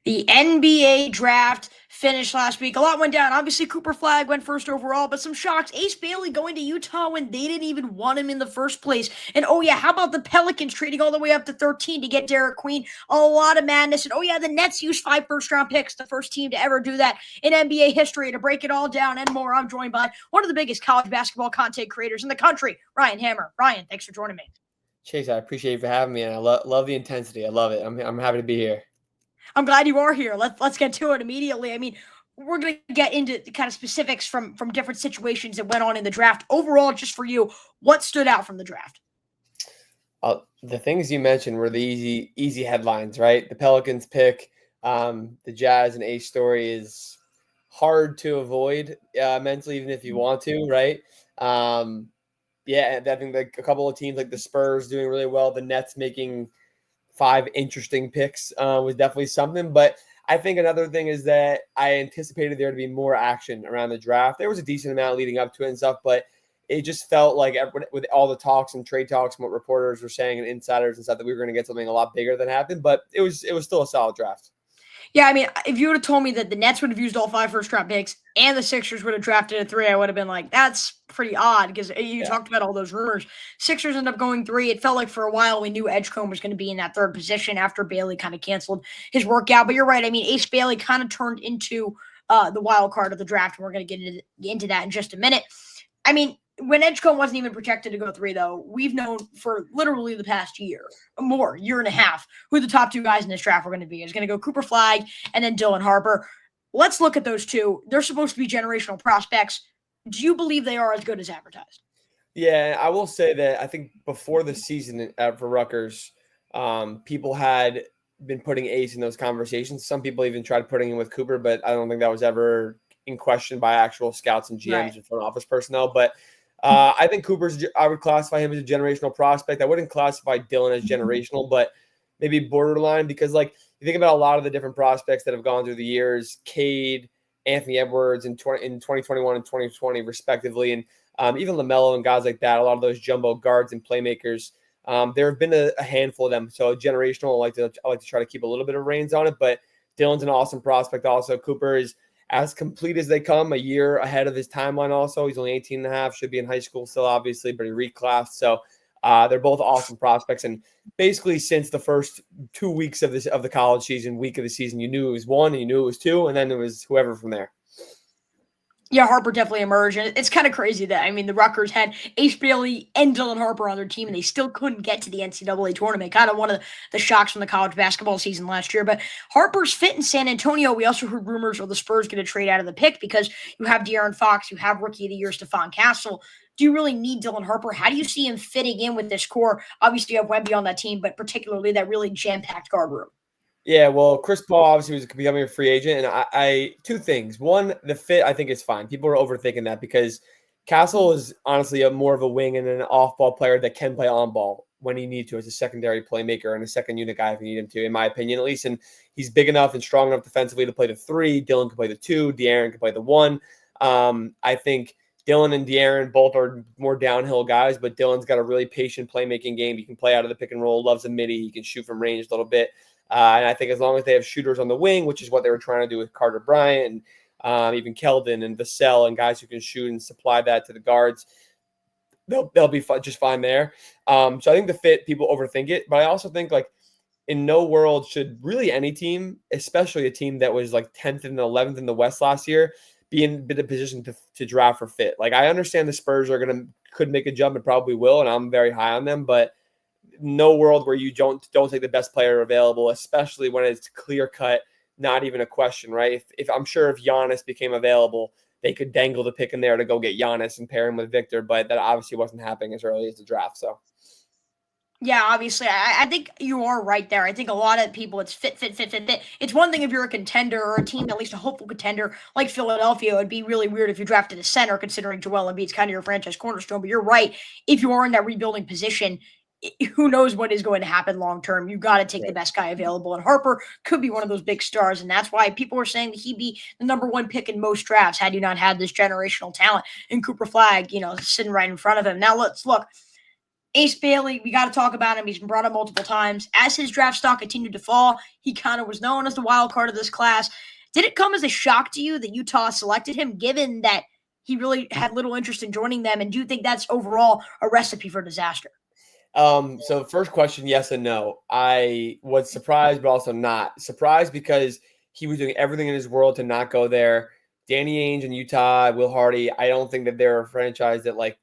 The NBA draft finished last week. A lot went down. Obviously, Cooper Flagg went first overall, but some shocks. Ace Bailey going to Utah when they didn't even want him in the first place. And oh yeah, how about the Pelicans trading all the way up to 13 to get Derek Queen? A lot of madness. And oh yeah, the Nets used 5 first-round picks, the first team to ever do that in NBA history. To break it all down and more, I'm joined by one of the biggest college basketball content creators in the country, Ryan Hammer. Ryan, thanks for joining me. Chase, I appreciate you for having me, and I love the intensity. I love it. I'm happy to be here. I'm glad you are here. Let's get to it immediately. I mean, we're gonna get into the kind of specifics from different situations that went on in the draft. Overall, just for you, what stood out from the draft? The things you mentioned were the easy headlines, right? The Pelicans pick, the Jazz and Ace story is hard to avoid mentally, even if you want to, right? Um, yeah, I think like a couple of teams like the Spurs doing really well, the Nets making 5 interesting picks was definitely something. But I think another thing is that I anticipated there to be more action around the draft. There was a decent amount leading up to it and stuff, but it just felt like with all the talks and trade talks and what reporters were saying and insiders and stuff that we were going to get something a lot bigger than happened. But it was still a solid draft. Yeah, I mean, if you would have told me that the Nets would have used all 5 first-round picks and the Sixers would have drafted at 3, I would have been like, that's pretty odd because you Yeah. talked about all those rumors. Sixers end up going 3. It felt like for a while we knew Edgecombe was going to be in that third position after Bailey kind of canceled his workout. But you're right. I mean, Ace Bailey kind of turned into the wild card of the draft, and we're going to get into that in just a minute. I mean, when Edgecombe wasn't even projected to go 3, though, we've known for literally the past year and a half, who the top 2 guys in this draft were going to be. It's going to go Cooper Flagg and then Dylan Harper. Let's look at those two. They're supposed to be generational prospects. Do you believe they are as good as advertised? Yeah, I will say that I think before the season for Rutgers, people had been putting Ace in those conversations. Some people even tried putting him with Cooper, but I don't think that was ever in question by actual scouts and GMs Right. and front office personnel. But I think I would classify him as a generational prospect. I wouldn't classify Dylan as generational, but maybe borderline because, like, you think about a lot of the different prospects that have gone through the years, Cade, Anthony Edwards in 2021 and 2020, respectively, and even LaMelo and guys like that, a lot of those jumbo guards and playmakers. There have been a handful of them. So generational, I like to try to keep a little bit of reins on it. But Dylan's an awesome prospect also. Cooper is as complete as they come, a year ahead of his timeline also. He's only 18 and a half, should be in high school still, obviously, but he reclassed. So they're both awesome prospects. And basically since the first 2 weeks of the college season, week of the season, you knew it was 1 and you knew it was 2, and then it was whoever from there. Yeah, Harper definitely emerged. And it's kind of crazy that, I mean, the Rutgers had Ace Bailey and Dylan Harper on their team, and they still couldn't get to the NCAA tournament. Kind of one of the shocks from the college basketball season last year. But Harper's fit in San Antonio. We also heard rumors of the Spurs going to trade out of the pick because you have De'Aaron Fox, you have Rookie of the Year Stephon Castle. Do you really need Dylan Harper? How do you see him fitting in with this core? Obviously, you have Wemby on that team, but particularly that really jam-packed guard room. Yeah, well, Chris Paul obviously was becoming a free agent, and I two things. One, the fit I think is fine. People are overthinking that because Castle is honestly more of a wing and an off-ball player that can play on ball when he needs to as a secondary playmaker and a second unit guy if you need him to, in my opinion at least. And he's big enough and strong enough defensively to play the 3. Dylan can play the 2. De'Aaron can play the 1. I think Dylan and De'Aaron both are more downhill guys, but Dylan's got a really patient playmaking game. He can play out of the pick and roll, loves a midi. He can shoot from range a little bit. And I think as long as they have shooters on the wing, which is what they were trying to do with Carter Bryant and even Keldon and Vassell and guys who can shoot and supply that to the guards, they'll be just fine there. So I think the fit, people overthink it. But I also think, like, in no world should really any team, especially a team that was like 10th and 11th in the West last year, be in a position to draft for fit. Like, I understand the Spurs could make a jump and probably will, and I'm very high on them, but no world where you don't take the best player available, especially when it's clear cut, not even a question, right? If I'm sure if Giannis became available, they could dangle the pick in there to go get Giannis and pair him with Victor, but that obviously wasn't happening as early as the draft. So Yeah, obviously, I think you are right there. I think a lot of people, it's fit. It's one thing if you're a contender or a team, at least a hopeful contender like Philadelphia. It'd be really weird if you drafted a center, considering Joel Embiid's kind of your franchise cornerstone. But you're right. If you are in that rebuilding position, who knows what is going to happen long term? You got to take the right. best guy available, and Harper could be one of those big stars, and that's why people are saying that he'd be the number 1 pick in most drafts had you not had this generational talent in Cooper Flagg, sitting right in front of him. Now let's look. Ace Bailey, we got to talk about him. He's been brought up multiple times. As his draft stock continued to fall, he kind of was known as the wild card of this class. Did it come as a shock to you that Utah selected him, given that he really had little interest in joining them? And do you think that's overall a recipe for disaster? So first question, yes and no. I was surprised, but also not surprised because he was doing everything in his world to not go there. Danny Ainge in Utah, Will Hardy. I don't think that they're a franchise that, like,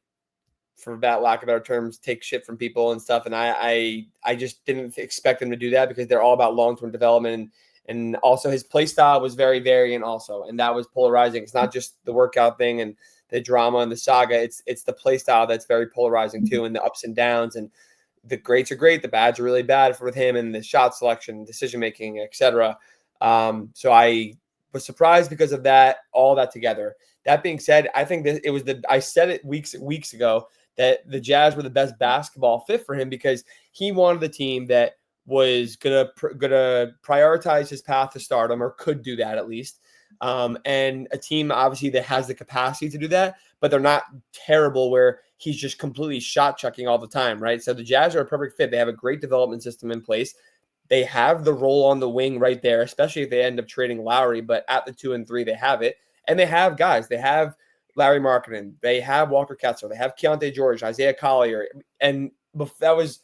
for that lack of better terms, take shit from people and stuff. And I just didn't expect him to do that because they're all about long-term development. And also his play style was very variant also. And that was polarizing. It's not just the workout thing and the drama and the saga. It's the play style that's very polarizing too, and the ups and downs. And the greats are great. The bads are really bad with him, and the shot selection, decision-making, etc. So I was surprised because of that, all that together. That being said, I think that I said it weeks ago that the Jazz were the best basketball fit for him because he wanted a team that was gonna prioritize his path to stardom, or could do that at least. And a team obviously that has the capacity to do that, but they're not terrible where he's just completely shot chucking all the time, right? So the Jazz are a perfect fit. They have a great development system in place. They have the role on the wing right there, especially if they end up trading Lowry, but at the 2 and 3, they have it. And they have guys. They have Larry Markkinen. They have Walker Kessler. They have Keontae George, Isaiah Collier. And that was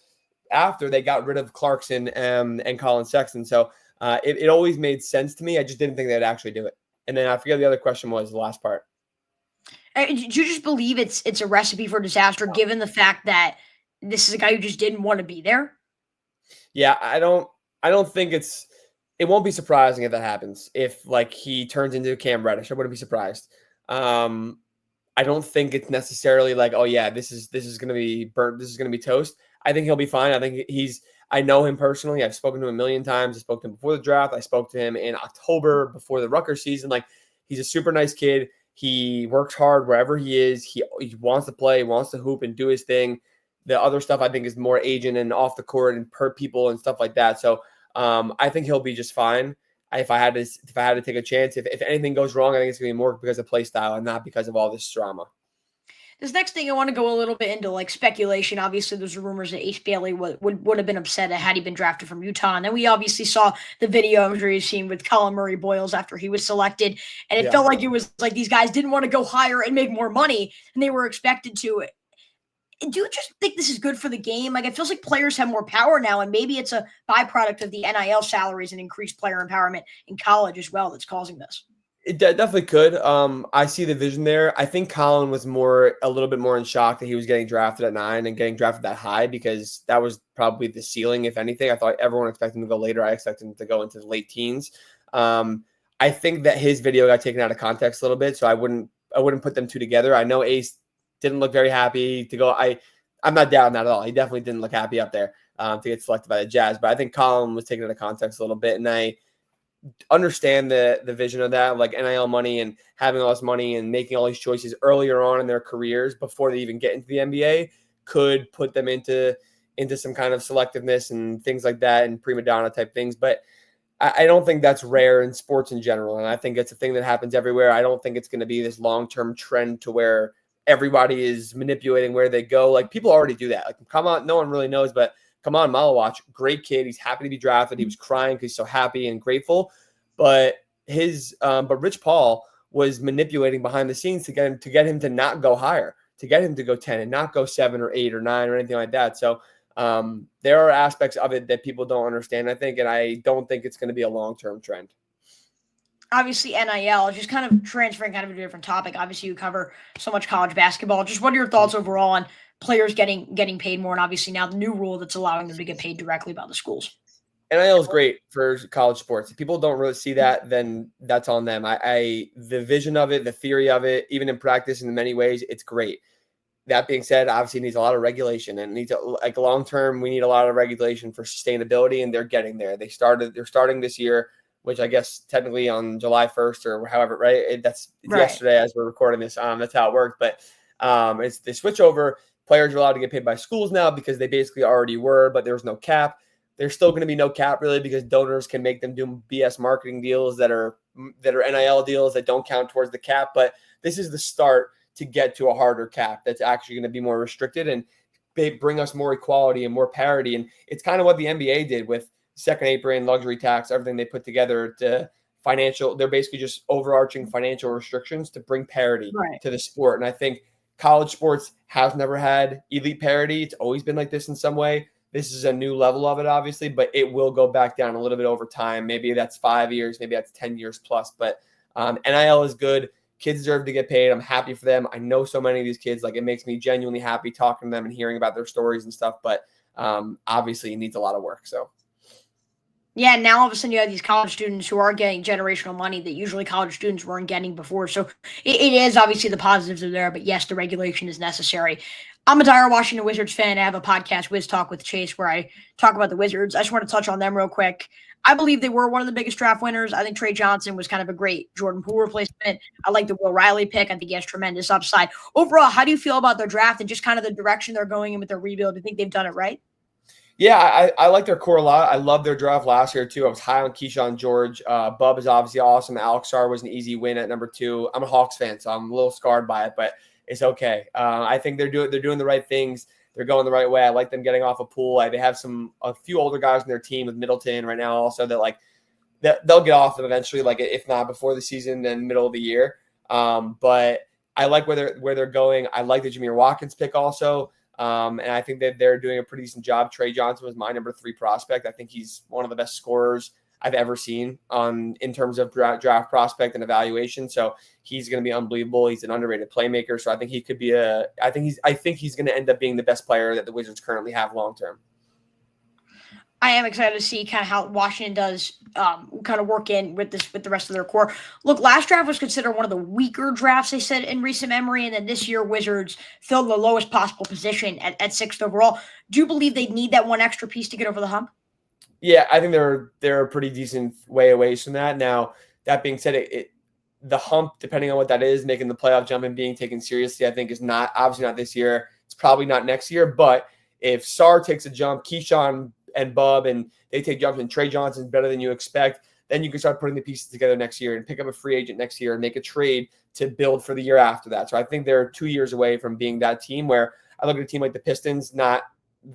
after they got rid of Clarkson and Colin Sexton. So it always made sense to me. I just didn't think they'd actually do it. And then I forget the other question was, the last part. Do you just believe it's a recipe for disaster, given the fact that this is a guy who just didn't want to be there? Yeah, I don't think it won't be surprising if that happens. If, like, he turns into Cam Reddish, I wouldn't be surprised. I don't think it's necessarily like, oh yeah, this is going to be burnt. This is going to be toast. I think he'll be fine. I think I know him personally. I've spoken to him a million times. I spoke to him before the draft. I spoke to him in October before the Rutgers season. Like, he's a super nice kid. He works hard wherever he is. He wants to play, wants to hoop and do his thing. The other stuff I think is more agent and off the court and per people and stuff like that. So I think he'll be just fine. If I had to take a chance, if anything goes wrong, I think it's going to be more because of play style and not because of all this drama. This next thing, I want to go a little bit into like speculation. Obviously, there's rumors that Ace Bailey would have been upset had he been drafted from Utah. And then we obviously saw the video I'm sure you've seen with Colin Murray Boyles after he was selected. And it felt like it was like these guys didn't want to go higher and make more money than they were expected to. Do you just think this is good for the game? Like, it feels like players have more power now, and maybe it's a byproduct of the NIL salaries and increased player empowerment in college as well that's causing this. It definitely could. I see the vision there. I think Colin was a little bit more in shock that he was getting drafted at 9 and getting drafted that high, because that was probably the ceiling, if anything. I thought everyone expected him to go later. I expected him to go into the late teens. I think that his video got taken out of context a little bit, so I wouldn't put them two together. I know Ace didn't look very happy to go. I'm not doubting that at all. He definitely didn't look happy up there to get selected by the Jazz. But I think Colin was taken out of context a little bit, and I understand the vision of that, like NIL money and having all this money and making all these choices earlier on in their careers before they even get into the NBA could put them into some kind of selectiveness and things like that and prima donna type things. But I don't think that's rare in sports in general. And I think it's a thing that happens everywhere. I don't think it's going to be this long-term trend to where everybody is manipulating where they go. Like, people already do that. Like, come on, no one really knows, but come on, Malawach, great kid. He's happy to be drafted. He was crying because he's so happy and grateful. But Rich Paul was manipulating behind the scenes to get him to not go higher, to get him to go 10 and not go 7 or 8 or 9 or anything like that. So there are aspects of it that people don't understand, I think, and I don't think it's going to be a long-term trend. Obviously, NIL, just kind of transferring kind of a different topic. Obviously, you cover so much college basketball. Just what are your thoughts overall on players getting paid more, and obviously now the new rule that's allowing them to get paid directly by the schools? NIL is great for college sports. If people don't really see that, then that's on them. The vision of it, the theory of it, even in practice, in many ways, it's great. That being said, obviously it needs a lot of regulation, and like long term, we need a lot of regulation for sustainability, and they're getting there. They're starting this year, which I guess technically on July 1st or however, right? It's right. Yesterday as we're recording this. That's how it worked. But it's the switch over. Players are allowed to get paid by schools now because they basically already were, but there was no cap. There's still going to be no cap really because donors can make them do BS marketing deals that are NIL deals that don't count towards the cap. But this is the start to get to a harder cap that's actually going to be more restricted. And bring us more equality and more parity. And it's kind of what the NBA did with second apron, luxury tax, everything they put together to financial. They're basically just overarching financial restrictions to bring parity to the sport. And I think college sports has never had elite parity. It's always been like this in some way. This is a new level of it, obviously, but it will go back down a little bit over time. Maybe that's 5 years, maybe that's 10 years plus. But NIL is good. Kids deserve to get paid. I'm happy for them. I know so many of these kids. Like, it makes me genuinely happy talking to them and hearing about their stories and stuff. But obviously, it needs a lot of work. So. Yeah, now all of a sudden you have these college students who are getting generational money that usually college students weren't getting before. So it is obviously the positives are there, but yes, the regulation is necessary. I'm a dire Washington Wizards fan. I have a podcast, Wiz Talk with Chase, where I talk about the Wizards. I just want to touch on them real quick. I believe they were one of the biggest draft winners. I think Trey Johnson was kind of a great Jordan Poole replacement. I like the Will Riley pick. I think he has tremendous upside. Overall, how do you feel about their draft and just kind of the direction they're going in with their rebuild? Do you think they've done it right? Yeah, I like their core a lot. I love their draft last year, too. I was high on Keyshawn George. Bub is obviously awesome. Alex Sarr was an easy win at number 2. I'm a Hawks fan, so I'm a little scarred by it, but it's okay. I think they're doing the right things. They're going the right way. I like them getting off a Poole. They have a few older guys in their team with Middleton right now also that they'll get off them eventually, like if not before the season, then middle of the year. But I like where they're going. I like the Jameer Watkins pick also. And I think that they're doing a pretty decent job. Trey Johnson was my number 3 prospect. I think he's one of the best scorers I've ever seen in terms of draft prospect and evaluation. So he's going to be unbelievable. He's an underrated playmaker. So I think he could be I think he's going to end up being the best player that the Wizards currently have long term. I am excited to see kind of how Washington does kind of work in with the rest of their core. Look, last draft was considered one of the weaker drafts, they said, in recent memory, and then this year Wizards filled the lowest possible position at 6th overall. Do you believe they need that one extra piece to get over the hump? Yeah, I think they're a pretty decent way away from that. Now, that being said, the hump, depending on what that is, making the playoff jump and being taken seriously, I think is obviously not this year. It's probably not next year, but if Sarr takes a jump, Keyshawn and Bub, and they take jumps, and Trey Johnson's better than you expect, then you can start putting the pieces together next year and pick up a free agent next year and make a trade to build for the year after that. So I think they're 2 years away from being that team where I look at a team like the Pistons, not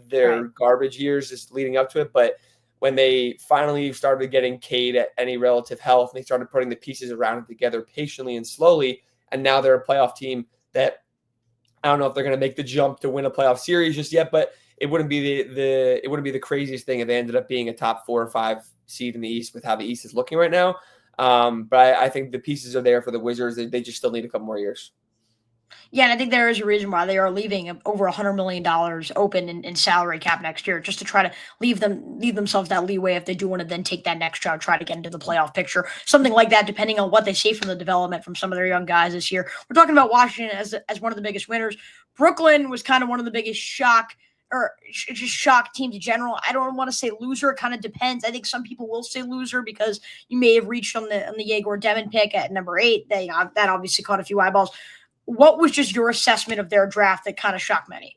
their garbage years just leading up to it, but when they finally started getting Cade at any relative health, and they started putting the pieces around it together patiently and slowly, and now they're a playoff team that I don't know if they're going to make the jump to win a playoff series just yet, but it wouldn't be the craziest thing if they ended up being a top 4 or 5 seed in the East with how the East is looking right now. But I think the pieces are there for the Wizards. They just still need a couple more years. Yeah, and I think there is a reason why they are leaving over $100 million open in salary cap next year, just to try to leave themselves that leeway if they do want to then take that next round, try to get into the playoff picture, something like that, depending on what they see from the development from some of their young guys this year. We're talking about Washington as one of the biggest winners. Brooklyn was kind of one of the biggest shock teams in general. I don't want to say loser. It kind of depends. I think some people will say loser because you may have reached on the Yegor Devin pick at number 8. That obviously caught a few eyeballs. What was just your assessment of their draft that kind of shocked many?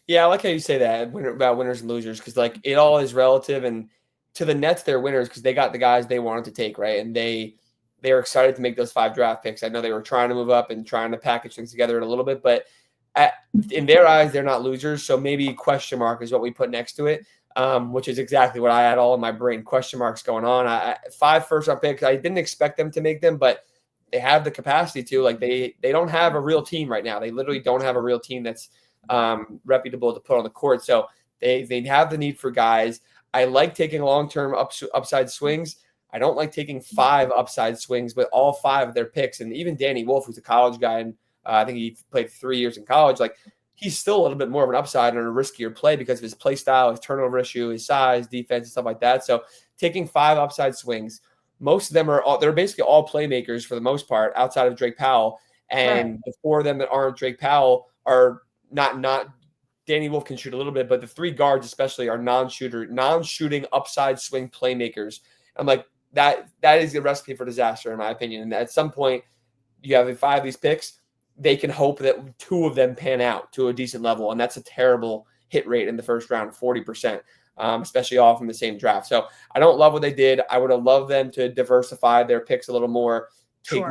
Yeah, I like how you say that about winners and losers, because like it all is relative. And to the Nets, they're winners because they got the guys they wanted to take, right? And they were excited to make those 5 draft picks. I know they were trying to move up and trying to package things together a little bit, but in their eyes, they're not losers. So maybe question mark is what we put next to it, which is exactly what I had all in my brain. Question marks going on. 5 first-round picks. I didn't expect them to make them, but they have the capacity to. Like they don't have a real team right now. They literally don't have a real team that's reputable to put on the court. So they have the need for guys. I like taking long-term upside swings. I don't like taking 5 upside swings, but all 5 of their picks, and even Danny Wolf, who's a college guy, and I think he played 3 years in college. Like he's still a little bit more of an upside and a riskier play because of his play style, his turnover issue, his size, defense, and stuff like that. So taking 5 upside swings. Most of them they're basically all playmakers for the most part outside of Drake Powell. And the 4 of them that aren't Drake Powell are not Danny Wolf can shoot a little bit, but the 3 guards especially are non-shooting upside swing playmakers. I'm like, that is the recipe for disaster in my opinion. And at some point you have 5 of these picks, they can hope that 2 of them pan out to a decent level. And that's a terrible hit rate in the first round, 40%. Especially all from the same draft. So I don't love what they did. I would have loved them to diversify their picks a little more, take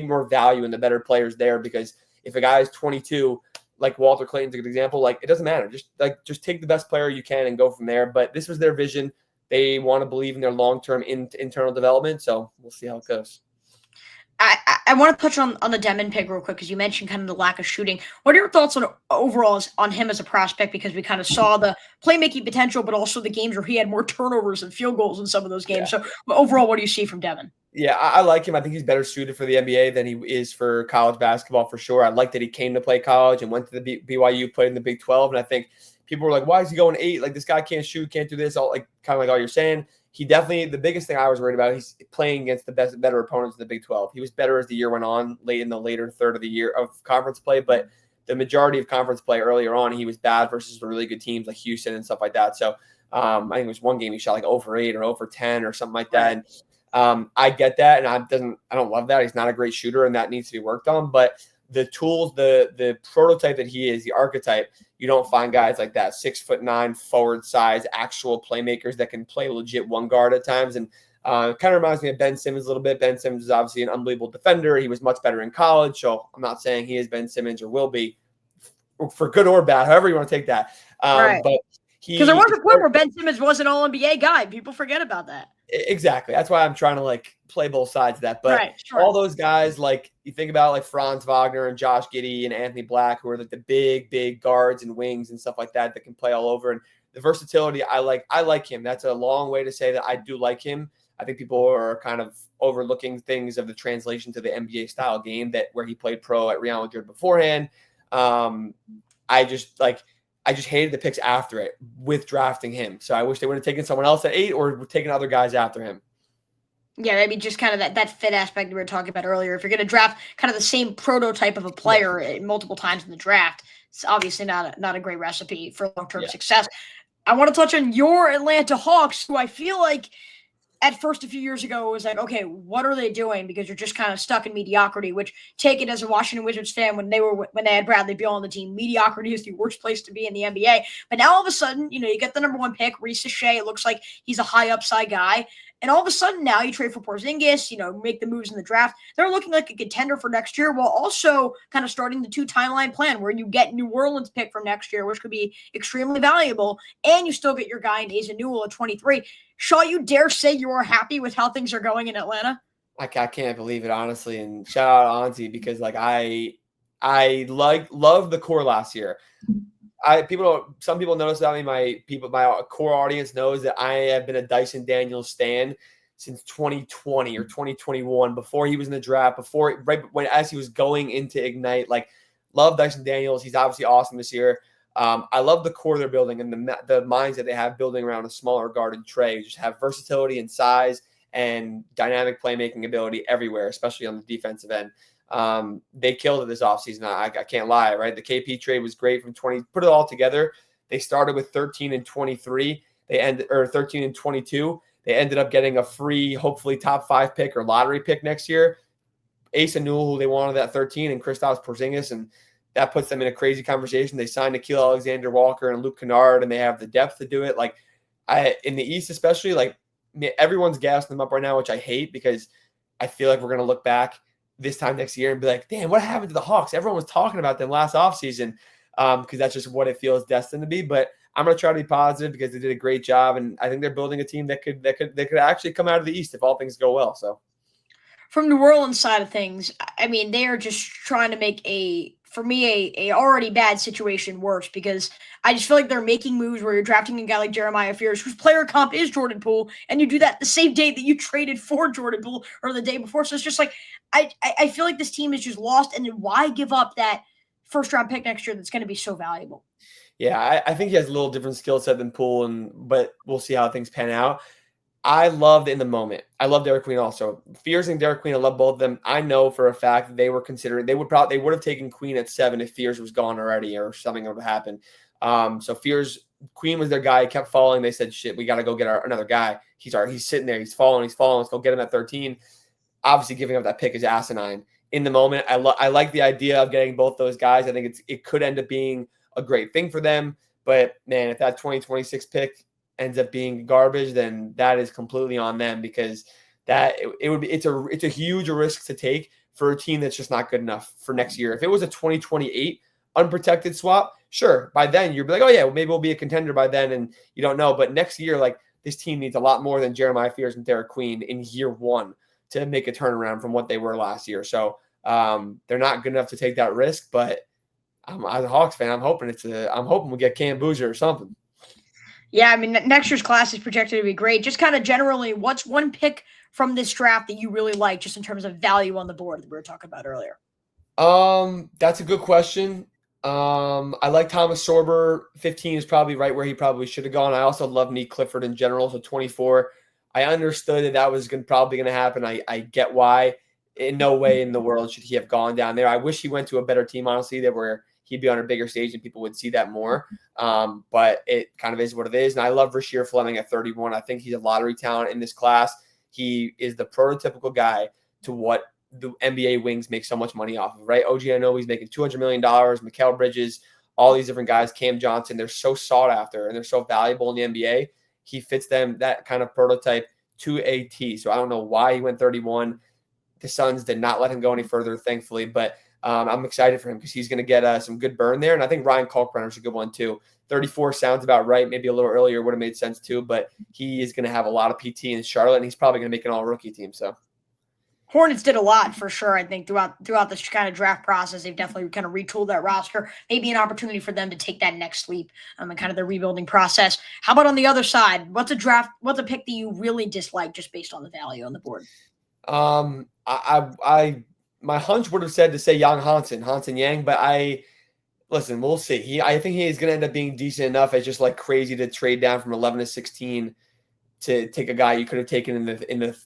more value in the better players there, because if a guy is 22, like Walter Clayton's a good example. Like, it doesn't matter. Just take the best player you can and go from there. But this was their vision. They want to believe in their long-term internal development. So we'll see how it goes. I want to touch on the Demon pick real quick because you mentioned kind of the lack of shooting. What are your thoughts on overall on him as a prospect? Because we kind of saw the playmaking potential, but also the games where he had more turnovers and field goals in some of those games. Yeah. So overall, what do you see from Demon? Yeah, I like him. I think he's better suited for the NBA than he is for college basketball for sure. I like that he came to play college and went to the BYU, played in the Big 12. And I think people were like, why is he going 8? Like, this guy can't shoot, can't do this. All like kind of like all you're saying. He definitely, the biggest thing I was worried about, he's playing against the better opponents in the Big 12. He was better as the year went on, late in the later third of the year of conference play. But the majority of conference play earlier on, he was bad versus the really good teams like Houston and stuff like that. So I think it was one game he shot like 0 for 8 or 0 for 10 or something like that. And I get that, and I don't love that. He's not a great shooter, and that needs to be worked on. But the tools, the prototype that he is, the archetype, you don't find guys like that, 6'9" forward size, actual playmakers that can play legit one guard at times. And it kind of reminds me of Ben Simmons a little bit. Ben Simmons is obviously an unbelievable defender. He was much better in college, so I'm not saying he is Ben Simmons or will be, for good or bad, however you want to take that. Right. But because there was a point where Ben Simmons was an All-NBA guy. People forget about that. Exactly. That's why I'm trying to like play both sides of that. But right, sure. all those guys, like you think about like Franz Wagner and Josh Giddey and Anthony Black, who are like the big guards and wings and stuff like that can play all over. And the versatility, I like him. That's a long way to say that I do like him. I think people are kind of overlooking things of the translation to the NBA style game where he played pro at Real Madrid beforehand. I just hated the picks after it with drafting him. So I wish they would have taken someone else at 8 or taken other guys after him. Yeah, maybe just kind of that fit aspect we were talking about earlier. If you're going to draft kind of the same prototype of a player multiple times in the draft, it's obviously not a great recipe for long-term success. I want to touch on your Atlanta Hawks, who I feel like at first a few years ago it was like, okay, what are they doing? Because you're just kind of stuck in mediocrity, which take it as a Washington Wizards fan when they had Bradley Beal on the team. Mediocrity is the worst place to be in the NBA. But now all of a sudden, you get the number 1 pick, Reese Shea. It looks like he's a high upside guy. And all of a sudden now you trade for Porzingis, make the moves in the draft. They're looking like a contender for next year while also kind of starting the 2-timeline plan where you get New Orleans pick from next year, which could be extremely valuable, and you still get your guy in Asa Newell at 23. Shaw, you dare say you are happy with how things are going in Atlanta? I can't believe it, honestly. And shout out Auntie because like I love the core last year. Some people notice about me. My core audience knows that I have been a Dyson Daniels stan since 2020 or 2021, before he was in the draft, as he was going into Ignite. Like, love Dyson Daniels. He's obviously awesome this year. I love the core they're building and the minds that they have building around a smaller guard and Trey. Just have versatility and size and dynamic playmaking ability everywhere, especially on the defensive end. They killed it this offseason. I can't lie, right? The KP trade was great from 20. Put it all together. They started with 13 and 23. 13 and 22. They ended up getting a free, hopefully top 5 pick or lottery pick next year. Asa Newell, who they wanted at 13, and Kristaps Porzingis, and that puts them in a crazy conversation. They signed Nickeil Alexander-Walker and Luke Kennard, and they have the depth to do it. Like, in the East especially, like everyone's gassing them up right now, which I hate because I feel like we're going to look back this time next year and be like, damn, what happened to the Hawks? Everyone was talking about them last offseason because that's just what it feels destined to be. But I'm going to try to be positive because they did a great job, and I think they're building a team that could actually come out of the East if all things go well. So, from New Orleans side of things, I mean, they are just trying to make a already bad situation worse, because I just feel like they're making moves where you're drafting a guy like Jeremiah Fears, whose player comp is Jordan Poole, and you do that the same day that you traded for Jordan Poole or the day before. So it's just like, I feel like this team is just lost, and then why give up that first-round pick next year that's going to be so valuable? Yeah, I think he has a little different skill set than Poole, but we'll see how things pan out. I loved in the moment. I love Derek Queen also. Fears and Derek Queen, I love both of them. I know for a fact that they were considering they would have taken Queen at 7 if Fears was gone already or something would have happened. So Queen was their guy. He kept falling. They said, "Shit, we got to go get another guy." He's sitting there. He's falling. Let's go get him at 13. Obviously, giving up that pick is asinine. In the moment, I like the idea of getting both those guys. I think it could end up being a great thing for them. But man, if that 2026 pick ends up being garbage, then that is completely on them, because it's a huge risk to take for a team that's just not good enough for next year. If it was a 2028 unprotected swap, sure, by then you'll be like, oh yeah, well, maybe we'll be a contender by then, and you don't know. But next year, like, this team needs a lot more than Jeremiah Fears and Derek Queen in year one to make a turnaround from what they were last year. So they're not good enough to take that risk. But as a Hawks fan, I'm hoping we get Cam Boozer or something. Yeah, I mean, next year's class is projected to be great. Just kind of generally, what's one pick from this draft that you really like, just in terms of value on the board that we were talking about earlier? That's a good question. I like Thomas Sorber. 15 is probably right where he probably should have gone. I also love Nick Clifford in general. So 24, I understood that was probably going to happen. I get why. In no way in the world should he have gone down there. I wish he went to a better team, honestly, that where he'd be on a bigger stage and people would see that more. But it kind of is what it is. And I love Rasheer Fleming at 31. I think he's a lottery talent in this class. He is the prototypical guy to what the NBA wings make so much money off of, right? OG Anunoby's making $200 million, Mikal Bridges, all these different guys, Cam Johnson, they're so sought after and they're so valuable in the NBA. He fits them, that kind of prototype, to a T. So I don't know why he went 31. The Suns did not let him go any further, thankfully, but I'm excited for him because he's going to get some good burn there. And I think Ryan Kalkbrenner's a good one too. 34 sounds about right. Maybe a little earlier would have made sense too, but he is going to have a lot of PT in Charlotte, and he's probably going to make an all-rookie team. So Hornets did a lot for sure. I think throughout this kind of draft process, they've definitely kind of retooled that roster. Maybe an opportunity for them to take that next leap in kind of the rebuilding process. How about on the other side? What's a pick that you really dislike just based on the value on the board? My hunch would have said to say Hansen Yang, but listen, we'll see. I think he is going to end up being decent enough. It's just like crazy to trade down from 11 to 16 to take a guy you could have taken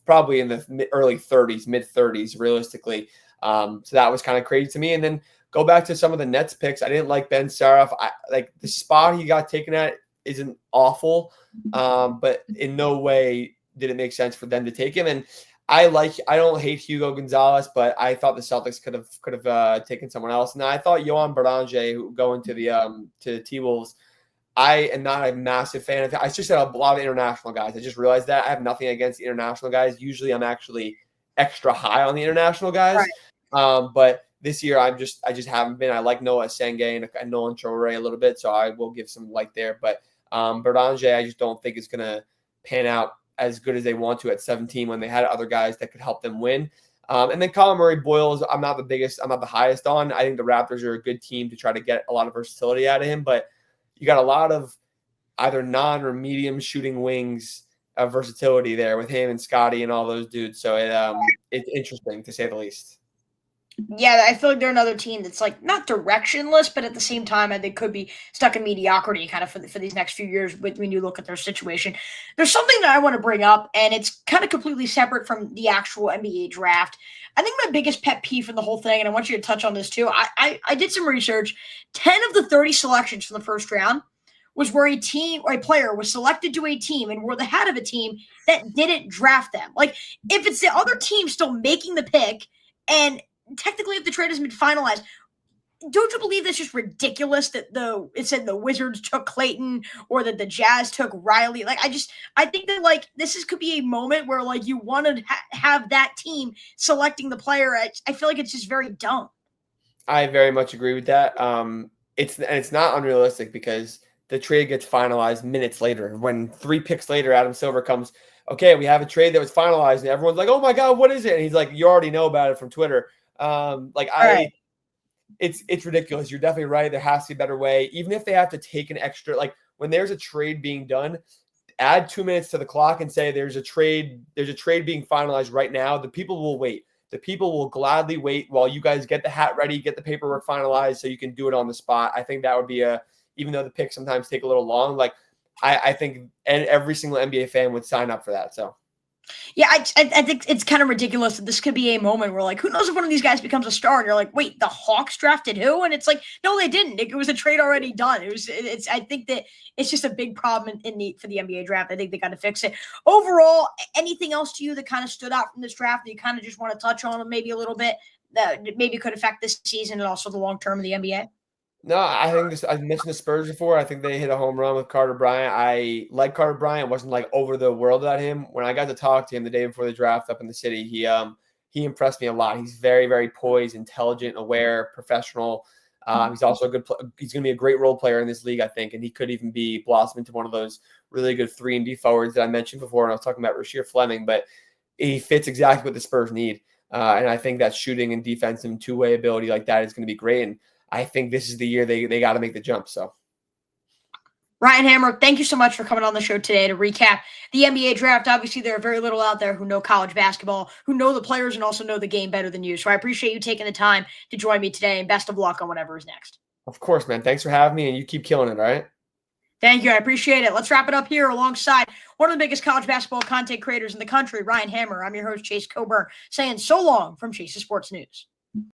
probably in the early 30s, mid 30s, realistically. So that was kind of crazy to me. And then go back to some of the Nets picks. I didn't like Ben Saroff. Like the spot he got taken at isn't awful, but in no way did it make sense for them to take him. And I don't hate Hugo Gonzalez, but I thought the Celtics could have taken someone else. And I thought Johan Beranger, who going to the T-Wolves, I am not a massive fan of it. I just had a lot of international guys. I just realized that I have nothing against the international guys. Usually I'm actually extra high on the international guys. Right. But this year I just haven't been. I like Noah Senge and Nolan Traore a little bit, so I will give some light there. But Beranger, I just don't think is going to pan out as good as they want to at 17 when they had other guys that could help them win. And then Colin Murray Boyles, I'm not the highest on. I think the Raptors are a good team to try to get a lot of versatility out of him, but you got a lot of either non or medium shooting wings of versatility there with him and Scotty and all those dudes. So it's interesting to say the least. Yeah, I feel like they're another team that's like not directionless, but at the same time, they could be stuck in mediocrity kind of for these next few years when you look at their situation. There's something that I want to bring up, and it's kind of completely separate from the actual NBA draft. I think my biggest pet peeve from the whole thing, and I want you to touch on this too, I did some research. 10 of the 30 selections from the first round was where a team or a player was selected to a team and were the head of a team that didn't draft them. Like, if it's the other team still making the pick, and technically if the trade has been finalized, don't you believe that's just ridiculous that it said the Wizards took Clayton or that the Jazz took Riley? Like, I think that like could be a moment where like you want to have that team selecting the player. I feel like it's just very dumb. I very much agree with that. It's not unrealistic because the trade gets finalized minutes later. When 3 picks later, Adam Silver comes, okay, we have a trade that was finalized, and everyone's like, oh my God, what is it? And he's like, you already know about it from Twitter. It's ridiculous. You're definitely right. There has to be a better way. Even if they have to take an extra, like when there's a trade being done, add 2 minutes to the clock and say there's a trade being finalized right now. The people will wait. The people will gladly wait while you guys get the hat ready, get the paperwork finalized so you can do it on the spot. I think that would be even though the picks sometimes take a little long, like I think every single NBA fan would sign up for that. So yeah, I think it's kind of ridiculous that this could be a moment where, like, who knows if one of these guys becomes a star, and you're like, wait, the Hawks drafted who? And it's like, no, they didn't. It was a trade already done. I think that it's just a big problem for the NBA draft. I think they got to fix it. Overall, anything else to you that kind of stood out from this draft that you kind of just want to touch on maybe a little bit that maybe could affect this season and also the long term of the NBA? No, I think I mentioned the Spurs before. I think they hit a home run with Carter Bryant. I like Carter Bryant. Wasn't like over the world at him. When I got to talk to him the day before the draft up in the city, he impressed me a lot. He's very, very poised, intelligent, aware, professional. He's also a good. He's going to be a great role player in this league, I think, and he could even be blossom into one of those really good 3-and-D forwards that I mentioned before when I was talking about Rasheer Fleming. But he fits exactly what the Spurs need, and I think that shooting and defense and two-way ability like that is going to be great. And I think this is the year they got to make the jump. So. Ryan Hammer, thank you so much for coming on the show today to recap the NBA draft. Obviously, there are very little out there who know college basketball, who know the players, and also know the game better than you. So I appreciate you taking the time to join me today, and best of luck on whatever is next. Of course, man. Thanks for having me, and you keep killing it, all right? Thank you. I appreciate it. Let's wrap it up here alongside one of the biggest college basketball content creators in the country, Ryan Hammer. I'm your host, Chase Coburn, saying so long from Chase's Sports News.